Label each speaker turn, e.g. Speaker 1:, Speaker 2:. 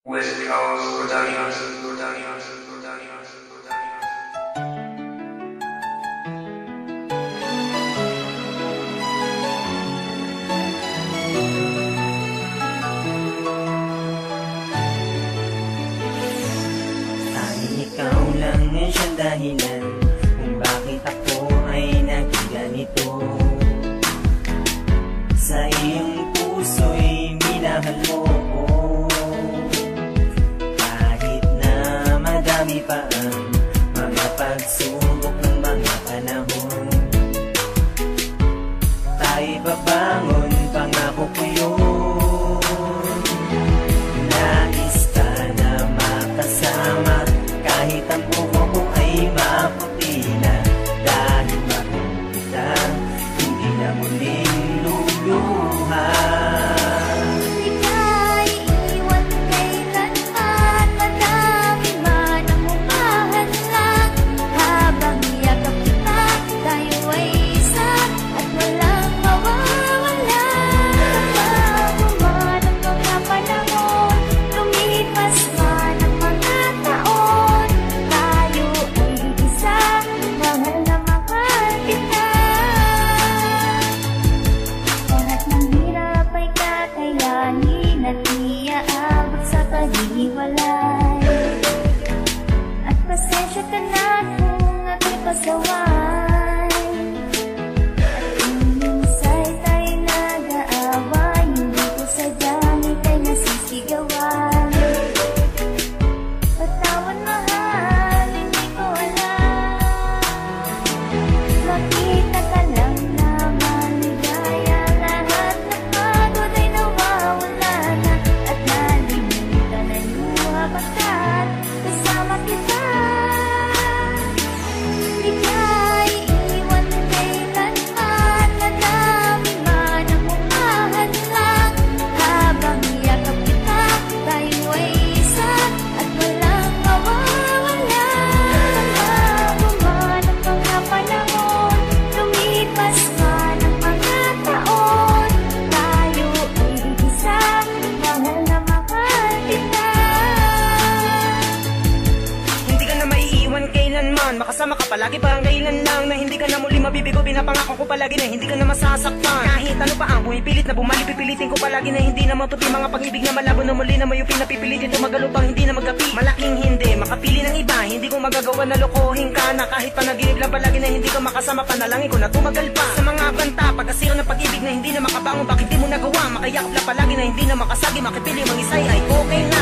Speaker 1: West Coast Productions.
Speaker 2: Tanging ikaw lang ang siyang dahilan kung bakit ako ay naging ganito. Sa iyong puso'y minahal mo ko, kahit na madami pa ang mga pagsubok ng mga panahon. Tayo'y babangon, pangako ko yun. Nais ka na makasama, kahit ang buho ko ay maputi na, dahil mahal kita, hindi na muling luluha.
Speaker 3: At pasensya ka na kung ako'y pasaway, at kung minsay tayo nag-aaway, hindi ko sadyang ika'y nasisigawan. Patawan mahal, hindi ko alam, makita ka lang na maligaya, lahat ng pagod ay nawawala na, at nalimutan na luha pagkat kasama kita. Di ka iiwan kailanman, madami man ang humahadlang, habang yakap kita, tayo ay isa at walang mawawala. Bago man ang mga panahon, lumipas man ang mga taon, tayo ay isa, mahal na mahal kita.
Speaker 2: Hindi ka na maiiwan kailanman, makasama ka palagi parang kailan lang, na hindi ka na muli mabibigo. Pinapangako ko palagi na hindi ka na masasaktan, kahit ano pa ang pumipilit na bumalik, pipilitin ko palagi na hindi na maputi. Mga pag-ibig na malabo na muli na mayo pinapipilitin, tumagalupang hindi na magkapi. Malaking hindi, makapili ng iba, hindi ko magagawa na lokohin ka na, kahit panaginip lang palagi na hindi ka makasama, panalangin ko na tumagal pa. Sa mga banta, pagkasira ng pag-ibig na hindi na makabangon, bakit di mo nagawa? Makayakap lang palagi na hindi na makasagi, makipili mang isay ay okay na.